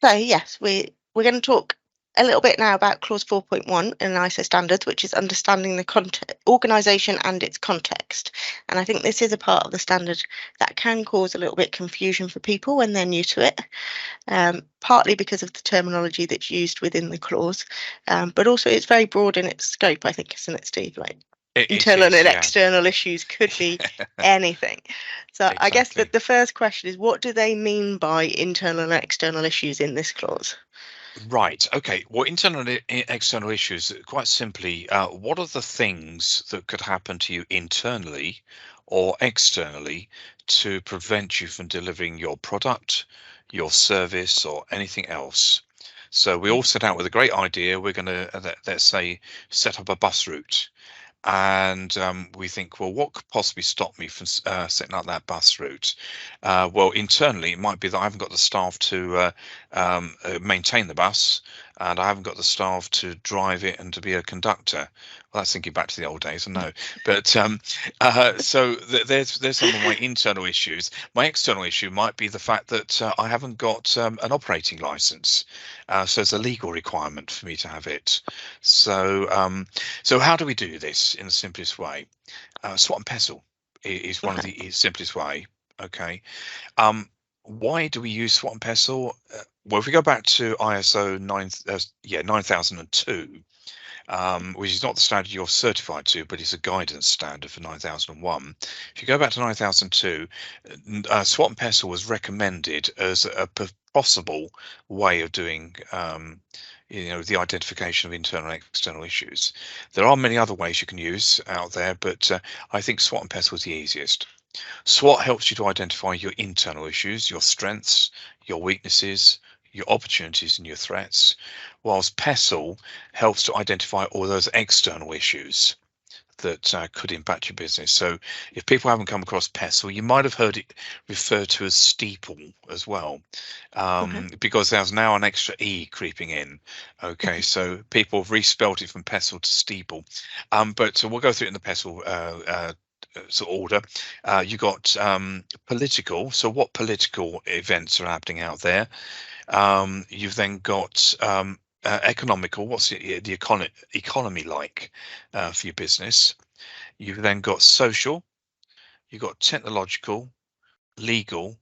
So yes, we're going to talk a little bit now about clause 4.1 in ISO standards, which is understanding the organization and its context. And I think this is a part of the standard that can cause a little bit confusion for people when they're new to it, partly because of the terminology that's used within the clause, but also it's very broad in its scope, I think, isn't it, Steve? Like It internal is, and yeah. external issues could be anything. So I guess that Exactly. the first question is, what do they mean by internal and external issues in this clause? Right. Okay. Well, internal and external issues, quite simply, what are the things that could happen to you internally or externally to prevent you from delivering your product, your service, or anything else? So we all set out with a great idea. We're going to, let's say, set up a bus route. And we think, well, what could possibly stop me from setting up that bus route? Well, internally, it might be that I haven't got the staff to maintain the bus, and I haven't got the staff to drive it and to be a conductor. Well, that's thinking back to the old days, I know. But so there's some of my internal issues. My external issue might be the fact that I haven't got an operating license, so it's a legal requirement for me to have it. So so how do we do this in the simplest way? Swat and pestle is one of Okay. the simplest way. Okay. Um, why do we use SWOT and pestle? Well, if we go back to ISO 9002, which is not the standard you're certified to, but it's a guidance standard for 9001. If you go back to 9002, SWOT and pestle was recommended as a possible way of doing the identification of internal and external issues. There are many other ways you can use out there, but I think SWOT and pestle is the easiest. SWOT helps you to identify your internal issues, your strengths, your weaknesses, your opportunities and your threats, whilst pestle helps to identify all those external issues that could impact your business. So if people haven't come across pestle, you might have heard it referred to as steeple as well, Okay. because there's now an extra E creeping in. Okay, so people have respelt it from pestle to steeple. But we'll go through it in the pestle sort of order. You got political. So what political events are happening out there? You've then got economical. What's the economy like for your business? You've then got social. You've got technological, legal,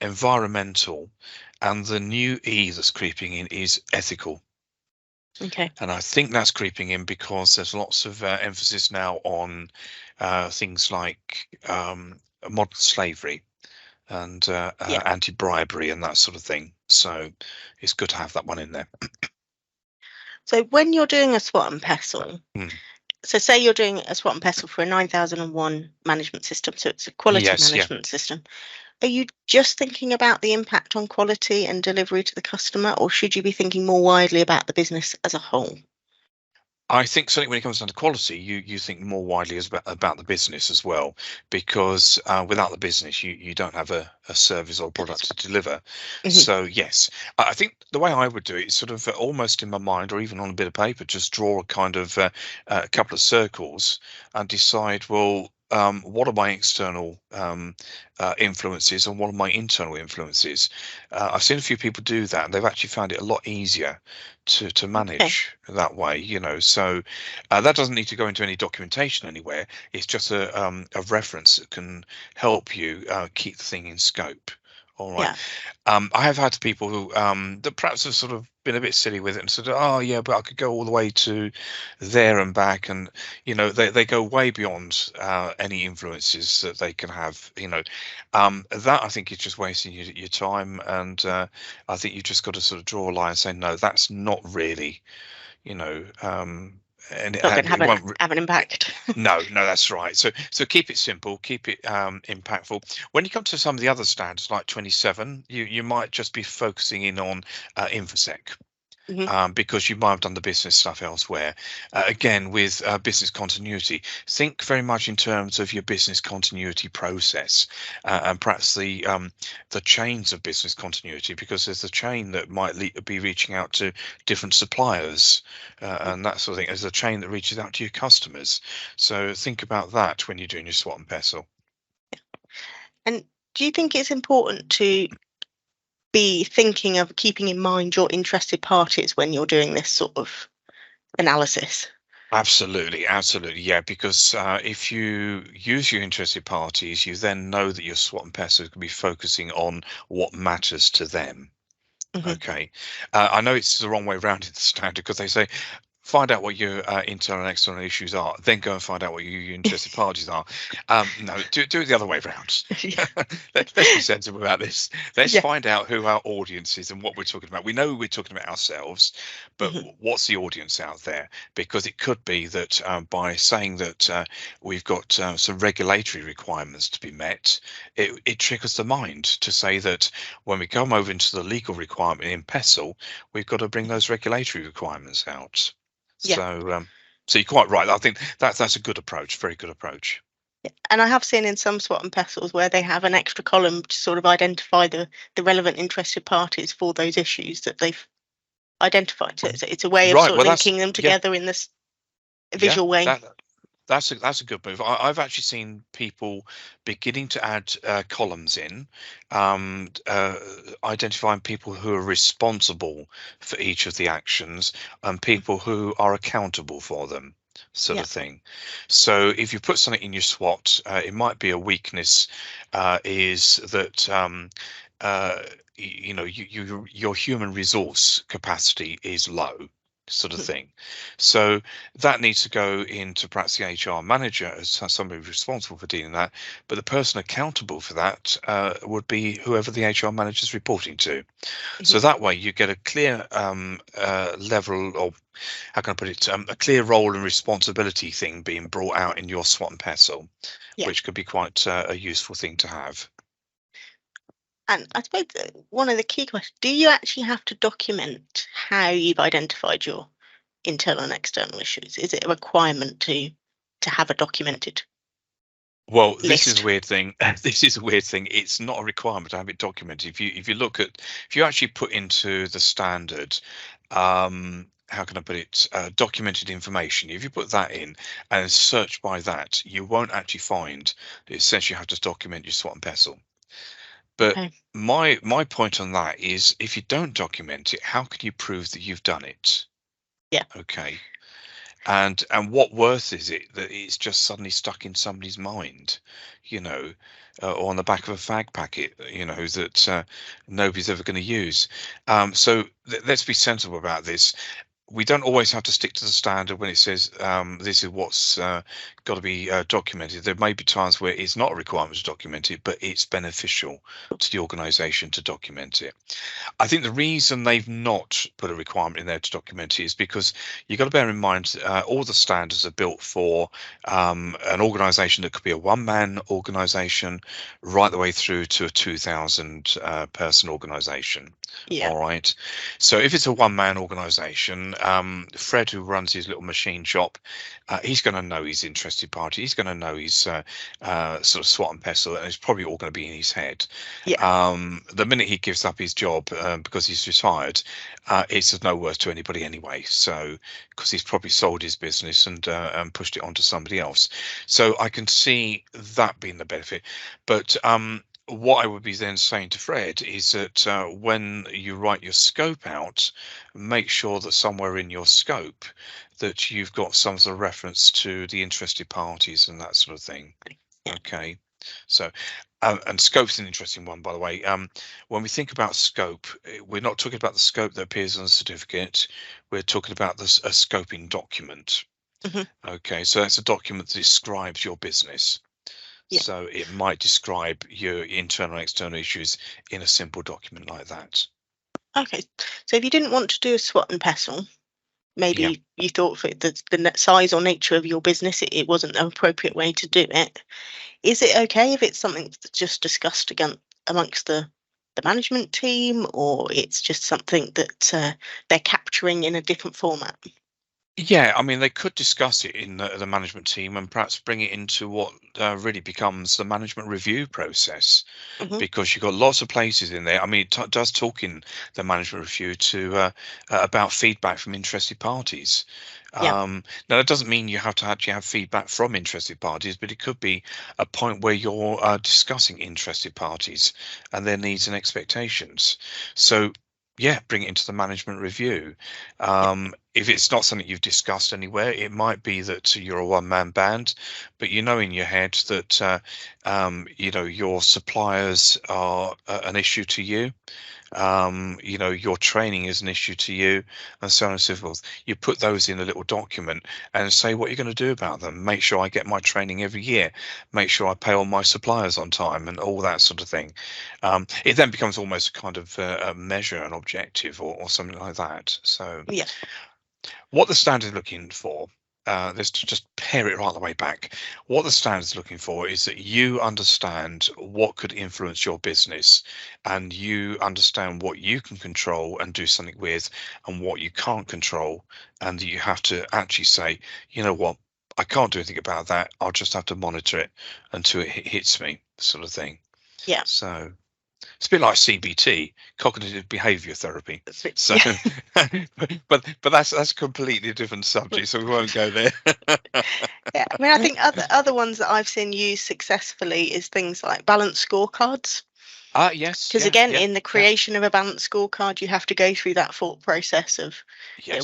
environmental, and the new E that's creeping in is ethical. Okay. And I think that's creeping in because there's lots of emphasis now on things like modern slavery and Yeah. anti-bribery and that sort of thing. So it's good to have that one in there. So when you're doing a SWOT and pestle, Mm. so say you're doing a SWOT and pestle for a 9001 management system, so it's a quality Yes, yeah. management system. Are you just thinking about the impact on quality and delivery to the customer, or should you be thinking more widely about the business as a whole? I think certainly when it comes down to quality, you think more widely as about the business as well, because without the business, you don't have a service or product That's to deliver. right. So yes, I think the way I would do it is sort of almost in my mind, or even on a bit of paper, just draw a kind of a couple of circles and decide, well, what are my external influences and what are my internal influences? I've seen a few people do that, and they've actually found it a lot easier to Okay. manage that way, so that doesn't need to go into any documentation anywhere. It's just a reference that can help you keep the thing in scope. All right. Yeah. I have had people who that perhaps have sort of been a bit silly with it and said, "Oh yeah, but I could go all the way to there and back," and they go way beyond any influences that they can have. That I think is just wasting your time, and I think you've just got to sort of draw a line and say, no, that's not really, you know, and Not going to it won't. have an impact. No, no, that's right. So keep it simple, keep it impactful. When you come to some of the other standards like 27, you might just be focusing in on infosec. Mhm. Because you might have done the business stuff elsewhere. Again, with business continuity, think very much in terms of your business continuity process, and perhaps the chains of business continuity, because there's a chain that might be reaching out to different suppliers and that sort of thing. There's a chain that reaches out to your customers. So think about that when you're doing your SWOT and pestle. And do you think it's important to be thinking of keeping in mind your interested parties when you're doing this sort of analysis. Absolutely, absolutely, yeah. Because if you use your interested parties, you then know that your SWOT and PESA is going to be focusing on what matters to them. Hmm. Okay, I know it's the wrong way around in the standard because they say find out what your internal and external issues are, then go and find out what your interested parties are. No, do it the other way around. Yeah. Let's be sensible about this. Let's Yeah. find out who our audience is and what we're talking about. We know we're talking about ourselves, but Hmm. what's the audience out there? Because it could be that by saying that we've got some regulatory requirements to be met, it triggers the mind to say that when we come over into the legal requirement in PESEL, we've got to bring those regulatory requirements out. Yeah. So you're quite right. I think that's a good approach, very good approach. Yeah. And I have seen in some SWOT and PESTLs where they have an extra column to sort of identify the relevant interested parties for those issues that they've identified. So it's a way of Right. sort of Well, that's linking them yeah, together in this yeah. visual way. That's a good move. I've actually seen people beginning to add columns in, identifying people who are responsible for each of the actions and people who are accountable for them, sort Yeah. of thing. So if you put something in your SWOT, it might be a weakness, is that uh, your human resource capacity is low, sort of Mhm. thing. So that needs to go into perhaps the HR manager as somebody responsible for dealing with that. But the person accountable for that would be whoever the HR manager is reporting to. Mhm. So that way you get a clear level, or how can I put it, a clear role and responsibility thing being brought out in your SWOT and PESEL, Yeah. which could be quite a useful thing to have. And I suppose one of the key questions, do you actually have to document how you've identified your internal and external issues? Is it a requirement to have a documented Well, this is a list? weird thing. This is a weird thing. It's not a requirement to have it documented. If you look at, if you actually put into the standard, how can I put it, documented information. If you put that in and search by that, you won't actually find that it says you have to document your SWOT and PESEL. But Okay. my point on that is, if you don't document it, how can you prove that you've done it? Yeah. Okay. And what worth is it that it's just suddenly stuck in somebody's mind, you know, or on the back of a fag packet, that nobody's ever going to use. So let's be sensible about this. We don't always have to stick to the standard when it says this is what's got to be documented. There may be times where it's not a requirement to document it, but it's beneficial to the organisation to document it. I think the reason they've not put a requirement in there to document it is because you've got to bear in mind all the standards are built for an organisation that could be a one-man organisation right the way through to a 2,000 person organisation. Yeah. All right. So if it's a one-man organisation, Fred, who runs his little machine shop, he's going to know his interested party. He's going to know his sort of SWOT and PESEL, and it's probably all going to be in his head. Yeah. The minute he gives up his job because he's retired, it's of no worth to anybody anyway. So because he's probably sold his business and pushed it onto somebody else. So I can see that being the benefit. But what I would be then saying to Fred is that when you write your scope out, make sure that somewhere in your scope that you've got some sort of reference to the interested parties and that sort of thing. Yeah. Okay. So, and scope's an interesting one, by the way. When we think about scope, we're not talking about the scope that appears on the certificate. We're talking about this a scoping document. Hmm. Okay, so that's a document that describes your business. Yeah. So it might describe your internal and external issues in a simple document like that. Okay. So if you didn't want to do a SWOT and PESTL, Yeah. maybe you thought for the size or nature of your business, it wasn't an appropriate way to do it. Is it okay if it's something that's just discussed again amongst the management team, or it's just something that they're capturing in a different format? Yeah, I mean, they could discuss it in the management team and perhaps bring it into what really becomes the management review process, Hmm. because you've got lots of places in there. I mean, it does talk in the management review to about feedback from interested parties. Yeah, Now, that doesn't mean you have to actually have feedback from interested parties, but it could be a point where you're discussing interested parties and their needs and expectations. So, yeah, bring it into the management review. yeah, If it's not something you've discussed anywhere, it might be that you're a one-man band, but you know in your head that your suppliers are an issue to you. Your training is an issue to you, and so on and so forth. You put those in a little document and say what you're going to do about them. Make sure I get my training every year. Make sure I pay all my suppliers on time, and all that sort of thing. It then becomes almost a kind of a measure, an objective, or something like that. So yeah, what the standard is looking for, let's just pare it right the way back. What the standard is looking for is that you understand what could influence your business, and you understand what you can control and do something with, and what you can't control, and you have to actually say, you know what, I can't do anything about that. I'll just have to monitor it until it hits me, sort of thing. yeah. So it's a bit like CBT, cognitive behavior therapy. So, Yeah. but that's a completely different subject, so we won't go there. Yeah, I mean, I think other ones that I've seen used successfully is things like balanced scorecards. Yes, Because yeah, again, yeah, in the yeah, creation of a balanced scorecard, you have to go through that thought process of,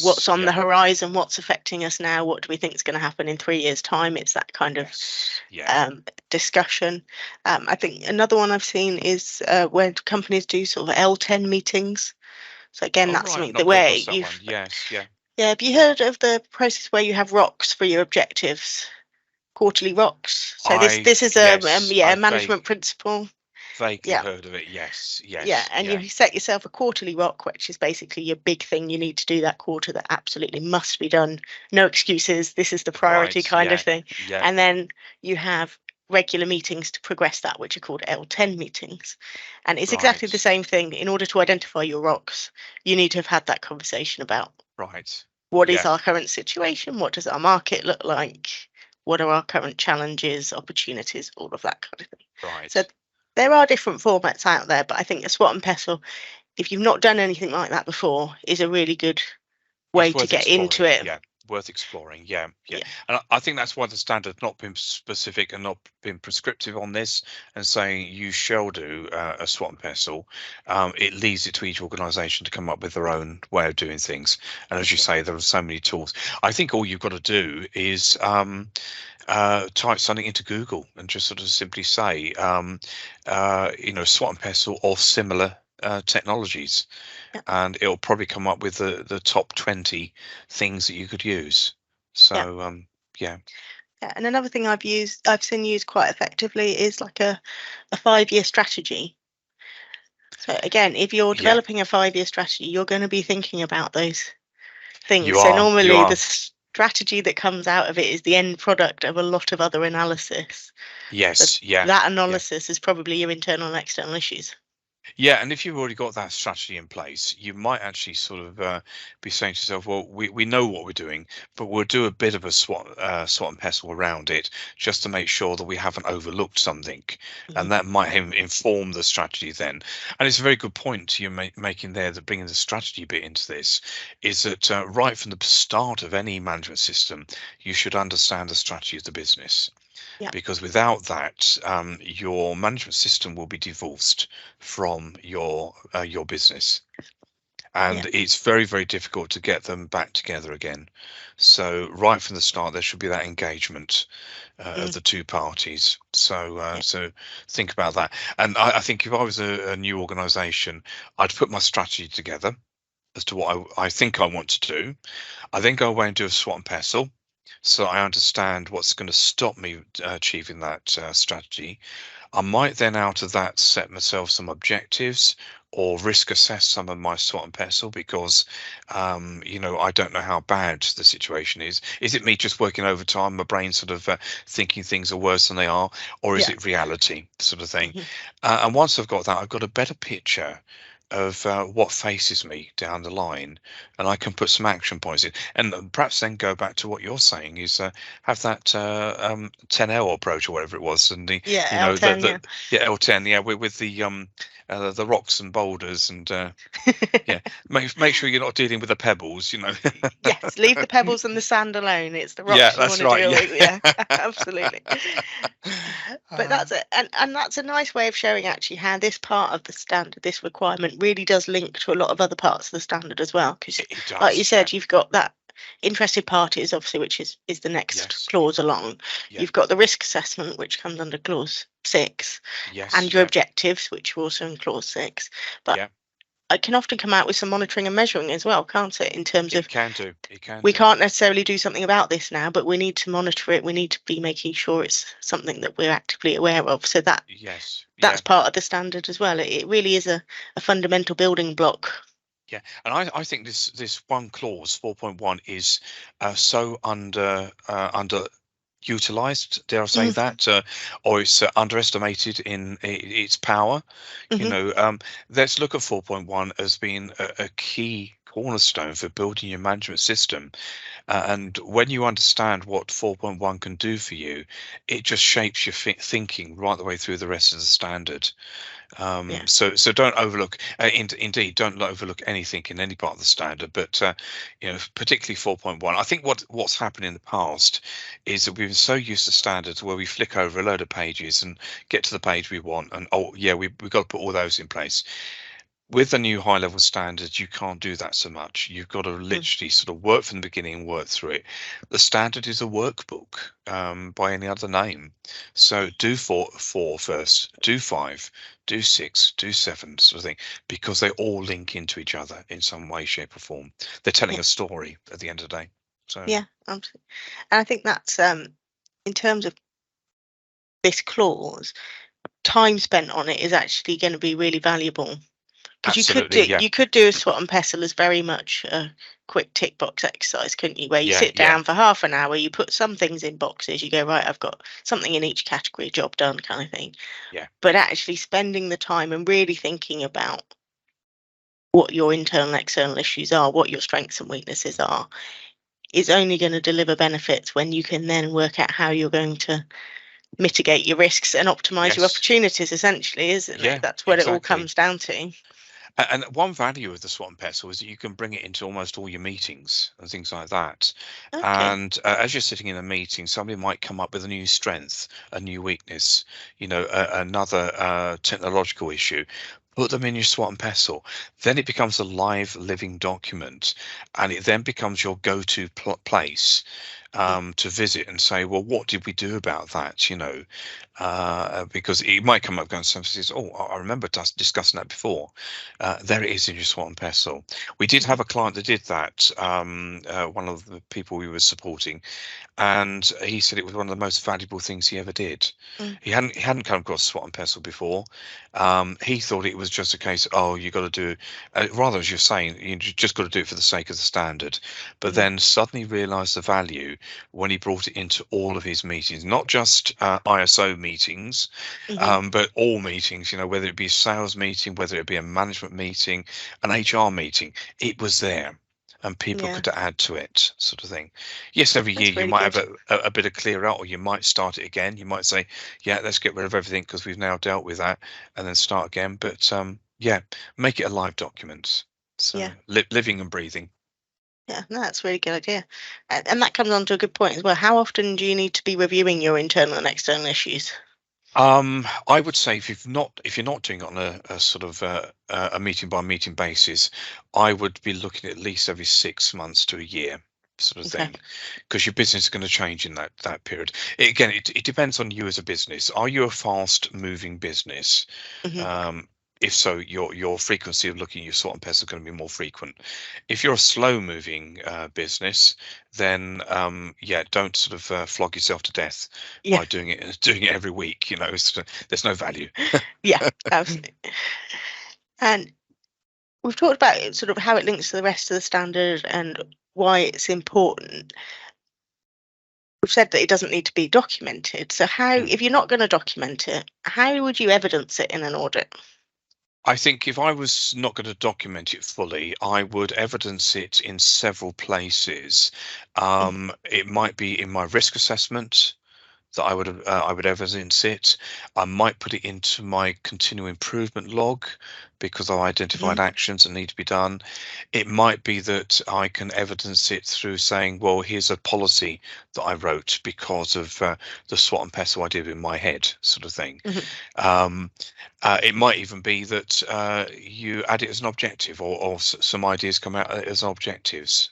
what's yes, on the yeah, horizon, what's affecting us now, what do we think is going to happen in 3 years' time. It's that kind of yes, yeah. discussion. I think another one I've seen is where companies do sort of L10 meetings. So again, All that's right, something not that come where across that one. you've, Yes, yeah. yeah, have you heard of the process where you have rocks for your objectives? Quarterly rocks. So this is a Yes, yeah, I management principle. vaguely Yeah. heard of it. Yes, Yeah, yes, and yeah. you set yourself a quarterly rock, which is basically your big thing you need to do that quarter that absolutely must be done. No excuses. This is the priority Right, kind of yeah, thing. yeah, And then you have regular meetings to progress that, which are called L10 meetings. And it's exactly the right, same thing. In order to identify your rocks, you need to have had that conversation about right. what is Yeah, our current situation, what does our market look like, what are our current challenges, opportunities, all of that kind of thing. So right. there are different formats out there, but I think a SWOT and pestle, if you've not done anything like that before, is a really good way It's to worth get into exploring. it. Yeah, worth exploring. Yeah, yeah. Yeah, And I think that's why the standard's not been specific and not been prescriptive on this, and saying you shall do a SWOT and pestle. It leaves it to each organisation to come up with their own way of doing things. And as you yeah, say, there are so many tools. I think all you've got to do is type something into Google and just sort of simply say, SWOT and pestle or similar technologies, yeah, and it'll probably come up with the top 20 things that you could use. yeah, So yeah, yeah. And another thing I've seen used quite effectively is like a 5 year strategy. So again, if you're yeah, developing a 5 year strategy, you're going to be thinking about those you things. So are, you normally the are. strategy that comes out of it is the end product of a lot of other analysis. So Yes, yeah, that yeah. analysis is probably your internal and external issues. Yeah, and if you've already got that strategy in place, you might actually sort of be saying to yourself, "Well, we know what we're doing, but we'll do a bit of a SWOT and pestle around it, just to make sure that we haven't overlooked something," Mhm. and that might inform the strategy then. And it's a very good point you're making there, that bringing the strategy bit into this is that right from the start of any management system, you should understand the strategy of the business, Yeah, because without that, your management system will be divorced from your business, yeah, and it's very, very difficult to get them back together again. So right from the start, there should be that engagement of mm, the two parties. So yeah, think about that. And I think if I was a new organisation, I'd put my strategy together as to what I think I want to do. I then go away and do a SWOT and pestle, so I understand what's going to stop me achieving that strategy. I might then, out of that, set myself some objectives or risk assess some of my SWOT and pestle, because I don't know how bad the situation is. Is it me just working overtime, my brain sort of thinking things are worse than they are, or is yeah, it reality, sort of thing? mhm, And once I've got that, I've got a better picture of what faces me down the line, and I can put some action points in, and perhaps then go back to what you're saying is have that 10L approach or whatever it was, and the Yeah, you know L10, the yeah L10 yeah with the rocks and boulders and yeah, make sure you're not dealing with the pebbles, you know. Yes, leave the pebbles and the sand alone. It's the Yeah, rocks you want that's to right. deal Yeah. with. Yeah, absolutely. But Uh, that's it, and that's a nice way of showing actually how this part of the standard, this requirement, really does link to a lot of other parts of the standard as well. Because, it like you does. Yeah. said, you've got that interested parties, obviously, which is the next Yes. clause along. Yeah. You've got the risk assessment, which comes under clause 6, Yes. and your Yeah. objectives, which are also in clause 6. But Yeah. I can often come out with some monitoring and measuring as well, can't it? In terms of It can do. It can we do. can't necessarily do something about this now, but we need to monitor it. We need to be making sure it's something that we're actively aware of. So Yes. that's Yeah. part of the standard as well. It really is a fundamental building block. Yeah, and I think this one clause 4.1 is so under utilized, dare I say Mm-hmm. that, or it's underestimated in its power. You Mm-hmm. know, let's look at 4.1 as being a key cornerstone for building your management system. And when you understand what 4.1 can do for you, it just shapes your thinking right the way through the rest of the standard. Yeah. So don't overlook. Indeed, don't overlook anything in any part of the standard. But particularly 4.1. I think what's happened in the past is that we've been so used to standards where we flick over a load of pages and get to the page we want, and oh yeah, we've got to put all those in place. With the new high level standards, you can't do that so much. You've got to Mm. literally sort of work from the beginning and work through it. The standard is a workbook, by any other name. So do four first, do five, do six, do seven, sort of thing, because they all link into each other in some way, shape, or form. They're telling Yeah. a story at the end of the day. So Yeah. Absolutely. And I think that's in terms of this clause, time spent on it is actually going to be really valuable. Because absolutely, yeah, you could do a SWOT and pestle as very much a quick tick box exercise, couldn't you? Where you yeah, sit yeah, down for half an hour, you put some things in boxes, you go, right, I've got something in each category, job done, kind of thing. yeah, But actually spending the time and really thinking about what your internal and external issues are, what your strengths and weaknesses are, is only going to deliver benefits when you can then work out how you're going to mitigate your risks and optimize your yes, opportunities, essentially, isn't it? yeah, That's what it all exactly. comes down to. And one value of the Swan Pestle is that you can bring it into almost all your meetings and things like that. Okay. And as you're sitting in a meeting, somebody might come up with a new strength, a new weakness, another technological issue. Put them in your SWOT and Pestle. Then it becomes a live, living document, and it then becomes your go-to place Mm. to visit and say, well, what did we do about that? Because it might come up going, somebody says, oh, I remember discussing that before. There it is in your SWOT and Pestle. We did have Mhm. a client that did that. One of the people we were supporting, and he said it was one of the most valuable things he ever did. Mm. He hadn't come across SWOT and Pestle before. He thought it was just a case, oh, you got to do, rather as you're saying, you just got to do it for the sake of the standard. But Mhm. then suddenly realised the value when he brought it into all of his meetings, not just ISO meetings, Mhm. but all meetings. Whether it be a sales meeting, whether it be a management meeting, an HR meeting, it was there. And people Yeah, could add to it, sort of thing. Yes, every year that's you really might have good. a bit of clear out, or you might start it again. You might say, "Yeah, let's get rid of everything because we've now dealt with that," and then start again. But yeah, make it a live document. So Yeah, living and breathing. yeah, no, that's a really good idea. And that comes on to a good point as well. How often do you need to be reviewing your internal and external issues? I would say if you're not doing it on a sort of a meeting by meeting basis, I would be looking at least every 6 months to a year, sort of Okay. thing, because your business is going to change in that period. Again, it depends on you as a business. Are you a fast moving business? Hmm. Um, if so, your frequency of looking at your sort and pest is going to be more frequent. If you're a slow moving business, then yeah, don't sort of flog yourself to death Yeah, by doing it every week. There's no value. yeah, absolutely. And we've talked about sort of how it links to the rest of the standard and why it's important. We've said that it doesn't need to be documented. So how, Mm. if you're not going to document it, how would you evidence it in an audit? I think if I was not going to document it fully, I would evidence it in several places. It might be in my risk assessment that I would evidence it. I might put it into my continual improvement log because I've identified Mhm. actions that need to be done. It might be that I can evidence it through saying, well, here's a policy that I wrote because of the SWOT and PESTLE I did in my head, sort of thing. Mhm. Um, it might even be that you add it as an objective, or some ideas come out as objectives.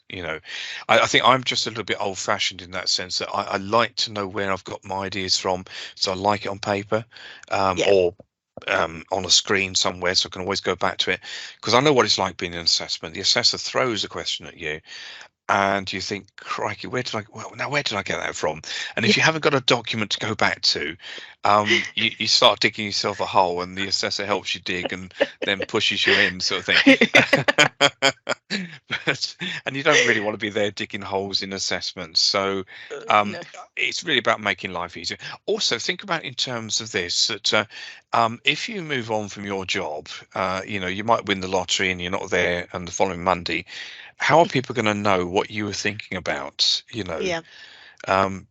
I think I'm just a little bit old-fashioned in that sense that I like to know where I've got my ideas from, so I like it on paper, Yeah. or on a screen somewhere, so I can always go back to it because I know what it's like being in an assessment. The assessor throws a question at you, and you think, crikey, where did I get that from? And if Yeah. you haven't got a document to go back to, you start digging yourself a hole, and the assessor helps you dig and then pushes you in, sort of thing. And you don't really want to be there digging holes in assessments. So No. it's really about making life easier. Also, think about in terms of this that if you move on from your job, you might win the lottery and you're not there, and the following Monday, how are people going to know what you were thinking about? Yeah.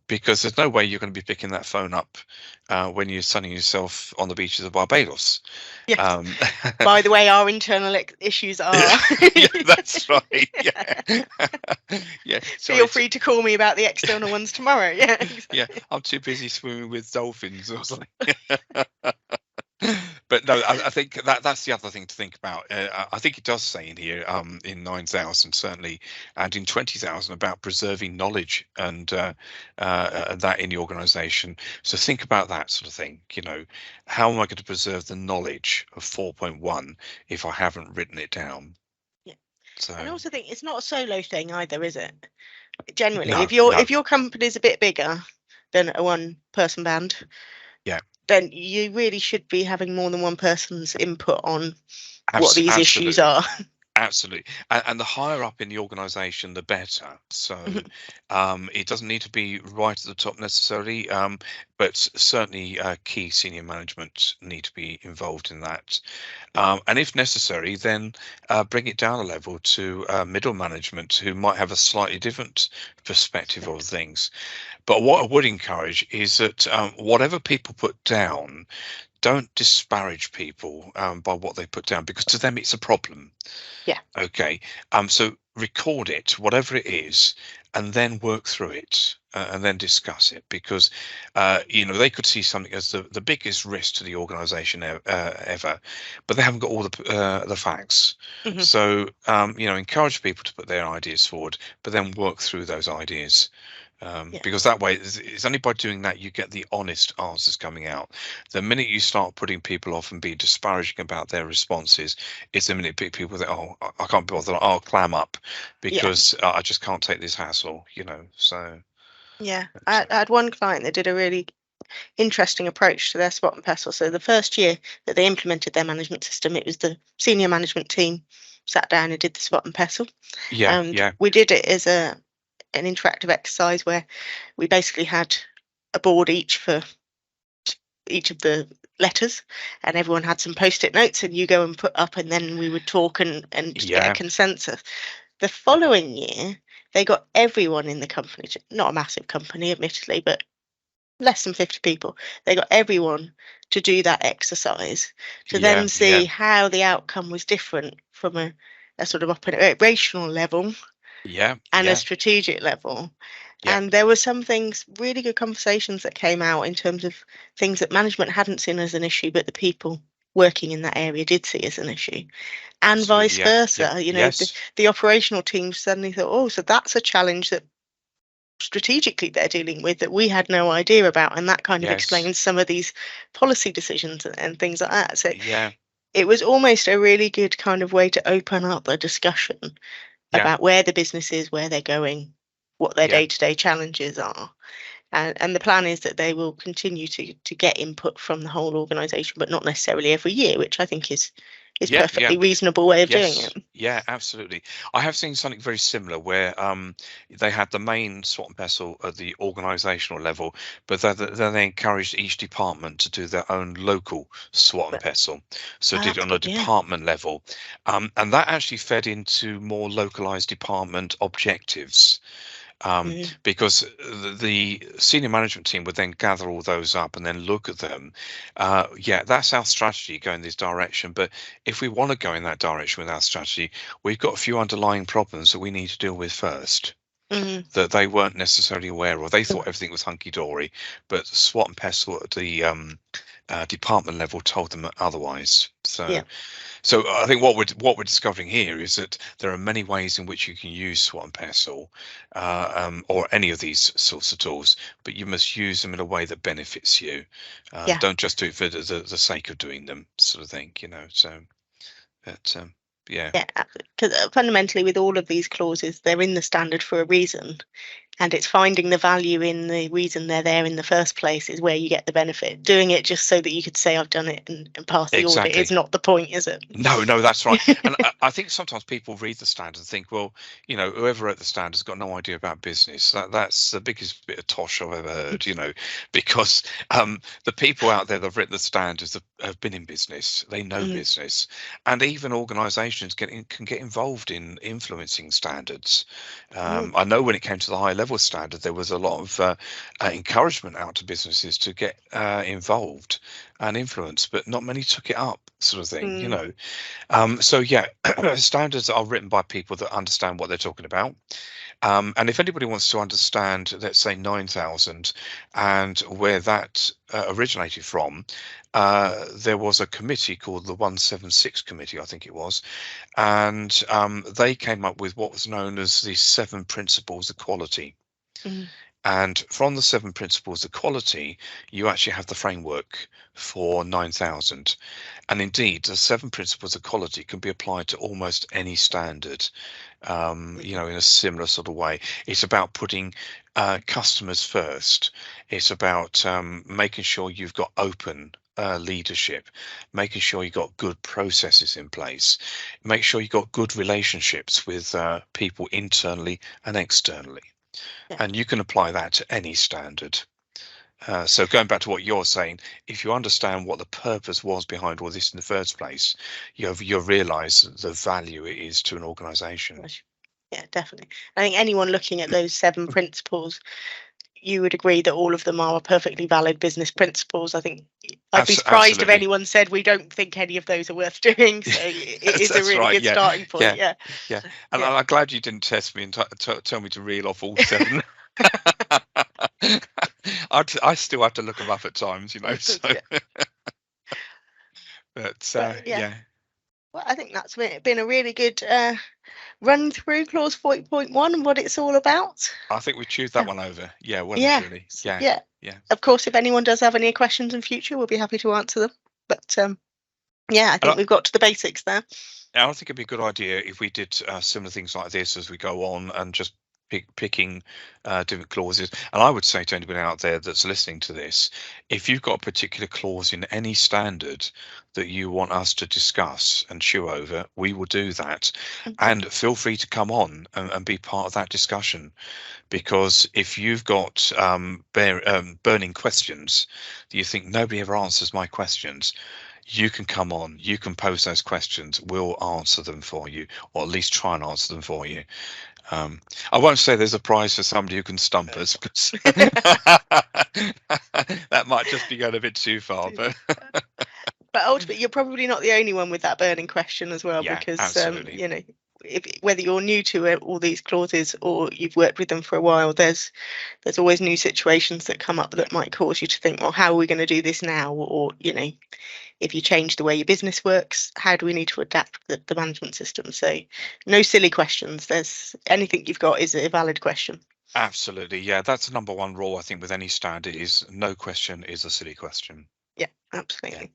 Because there's no way you're going to be picking that phone up when you're sunning yourself on the beaches of Barbados. Yes. Um, By the way, our internal issues are. yeah, that's right. Yeah. Yeah, yeah. Feel Sorry. free to call me about the external ones tomorrow. Yeah. Yeah, Exactly. I'm too busy swimming with dolphins or something. But no, I think that's the other thing to think about. I think it does say in here, in 9,000 certainly, and in 20,000 about preserving knowledge and that in the organisation. So think about that sort of thing. How am I going to preserve the knowledge of 4.1 if I haven't written it down? Yeah. So And I also think it's not a solo thing either, is it? Generally, no, if your no, if your company's a bit bigger than a one-person band, yeah, then you really should be having more than one person's input on what these issues absolutely. are. Absolutely. And the higher up in the organization, the better. So it doesn't need to be right at the top necessarily, but certainly key senior management need to be involved in that. And if necessary, then bring it down a level to middle management who might have a slightly different perspective of things. But what I would encourage is that whatever people put down, don't disparage people by what they put down, because to them it's a problem. Yeah. Okay. So record it, whatever it is, and then work through it and then discuss it, because they could see something as the biggest risk to the organization ever, but they haven't got all the facts. Mhm. So encourage people to put their ideas forward, but then work through those ideas. Yeah. Because that way, it's only by doing that you get the honest answers coming out. The minute you start putting people off and be disparaging about their responses, it's the minute people think, oh, I can't be bothered, I'll clam up Yeah. because I just can't take this hassle. So, Yeah. so I had one client that did a really interesting approach to their SWOT and PESTLE. So the first year that they implemented their management system, it was the senior management team sat down and did the SWOT and PESTLE. yeah, And yeah, we did it as an interactive exercise where we basically had a board each for each of the letters, and everyone had some post-it notes, and you go and put up, and then we would talk and just get a yeah, consensus. The following year, they got everyone in the company, not a massive company, admittedly, but less than 50 people. They got everyone to do that exercise to yeah, then yeah, see how the outcome was different from a sort of operational level yeah, and a yeah, strategic level. yeah, And there were some things, really good conversations that came out in terms of things that management hadn't seen as an issue, but the people working in that area did see as an issue, and absolutely, vice yeah, yeah, versa. yes, The operational team suddenly thought, oh, so that's a challenge that strategically they're dealing with that we had no idea about, and that kind of yes, explains some of these policy decisions and things like that. So yeah, it was almost a really good kind of way to open up a discussion yeah, about where the business is, where they're going, what their yeah, day-to-day challenges are. And the plan is that they will continue to get input from the whole organisation, but not necessarily every year, which I think is is Yeah, perfectly reasonable way of doing yes, it. yeah, absolutely. I have seen something very similar where they had the main SWOT and pestle at the organisational level, but then they encouraged each department to do their own local SWOT and But pestle. So did that's it on a good, yeah. department level, and that actually fed into more localised department objectives. Mm, Because the senior management team would then gather all those up and then look at them. Yeah, that's our strategy, go in this direction. But if we want to go in that direction with our strategy, we've got a few underlying problems that we need to deal with first mm, that they weren't necessarily aware of. They mm, thought everything was hunky dory, but SWAT and pestle at the department level told them otherwise. yeah, So I think what we're discovering here is that there are many ways in which you can use SWOT and pestle, or any of these sorts of tools, but you must use them in a way that benefits you. yeah. Don't just do it for the sake of doing them, sort of thing, you know. So, but yeah, Yeah, because fundamentally, with all of these clauses, they're in the standard for a reason, and it's finding the value in the reason they're there in the first place is where you get the benefit. Doing it just so that you could say I've done it and pass the audit is exactly. not the point, is it? No, no, that's right. And I think sometimes people read the standard and think, well, whoever wrote the standard's got no idea about business. That's the biggest bit of tosh I've ever heard, because the people out there that have written the standards have been in business, they know Mm, business, and even organisations can get involved in influencing standards. mm, I know when it came to the high level standard, there was a lot of encouragement out to businesses to get involved and influence, but not many took it up, sort of thing. mm, So yeah, standards are written by people that understand what they're talking about. And if anybody wants to understand, let's say 9,000 and where that originated from, there was a committee called the 176 Committee, I think it was, and they came up with what was known as the 7 Principles of Quality. mm, And from the 7 Principles of Quality, you actually have the framework for 9,000. And indeed, the 7 Principles of Quality can be applied to almost any standard, mhm. in a similar sort of way. It's about putting customers first. It's about making sure you've got open leadership, making sure you've got good processes in place, make sure you've got good relationships with people internally and externally. Yeah, And you can apply that to any standard. So going back to what you're saying, if you understand what the purpose was behind all this in the first place, you'll realise the value it is to an organisation. gosh. Yeah, definitely. I think anyone looking at those 7 principles, you would agree that all of them are perfectly valid business principles. I think I'd be surprised if Absolutely. anyone said we don't think any of those are worth doing. So it is a That's really right. good Yeah, starting point. yeah, Yeah, yeah. And yeah. I'm glad you didn't test me and tell me to reel off all 7. I still have to look them up at times, So, Yeah. but But yeah, yeah, well, I think that's been a really good run through clause 40.1 and what it's all about. I think we chewed that Yeah, one over. Yeah, well and yeah, truly. Yeah, yeah. yeah. Of course, if anyone does have any questions in future, we'll be happy to answer them. But yeah, I And think we've got to the basics there. I think it'd be a good idea if we did similar things like this as we go on and just picking different clauses. And I would say to anybody out there that's listening to this, if you've got a particular clause in any standard that you want us to discuss and chew over, we will do that. Mhm. And feel free to come on and be part of that discussion. Because if you've got burning questions that you think nobody ever answers my questions, you can come on, you can pose those questions, we'll answer them for you, or at least try and answer them for you. I won't say there's a prize for somebody who can stump us, because that might just be going a bit too far. But But ultimately, you're probably not the only one with that burning question as well, yeah, because absolutely. whether you're new to all these clauses or you've worked with them for a while, there's always new situations that come up that might cause you to think, well, how are we going to do this now? Or if you change the way your business works, how do we need to adapt the management system? So, no silly questions. There's anything you've got is a valid question. Absolutely. Yeah, that's the number one rule, I think, with any standard is no question is a silly question. Yeah, Yeah. absolutely.